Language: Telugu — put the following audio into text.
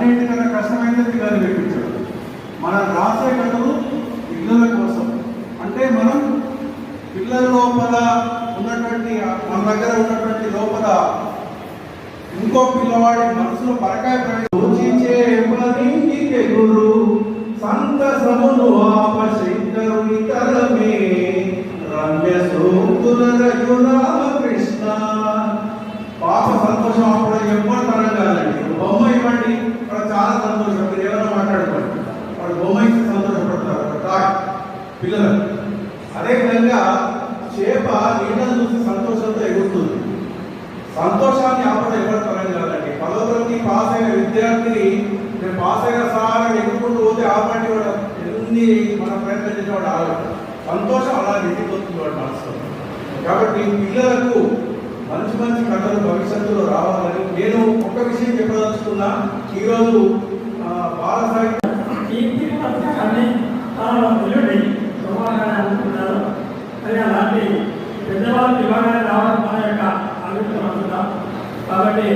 అన్నింటికన్నా కష్టమైనది పిల్లలు నేర్పించడం. మనం రాసే కథలు పిల్లల కోసం, అంటే మనం పిల్లల లోపల ఉన్నటువంటి మన దగ్గర ఉన్నటువంటి లోపల ఇంకో పిల్లవాడి మనసులో పరకాయ సూచించే గురు సంతసమును ఆపశంకరుని తలమే రమ్య సూతుల రఘురామకృష్ణ. పాప సంతోషం అప్పుడు ఎవ్వరు తరంగాలండి. బొమ్మ ఇవ్వండి, అక్కడ చాలా సంతోషం. మీరు ఏమైనా మాట్లాడుకోండి, వాడు బొమ్మ ఇస్తే సంతోషపడతారు పిల్లలు. అదేవిధంగా చేప నీళ్ళను చూసి సంతోషంతో ఎగురుతుంది. సంతోషాన్ని ఆపడం ఎవరు తరం కాదండి. 10వ తరగతి పాస్ అయిన విద్యార్థిని నేను పాస్ అయిన సార్ ఎగురుకుంటూ పోతే ఆపండి, వాడు ఎన్ని మన ప్రయత్నం చేసేవాడు ఆగదు. సంతోషం అలా నిండిపోతుంది వాడు మనసులో. కాబట్టి పిల్లలకు మంచి మంచి కథలు భవిష్యత్తులో రావాలని నేను ఒక విషయం చెప్పదలుచుకున్నా. ఈరోజు బాల సాహిత్యం అనుకుంటున్నారు. మరి అలాంటి పెద్దవాళ్ళు ఇవ్వగానే రావడం మన యొక్క ఆలోచన అనుకుంటాం. కాబట్టి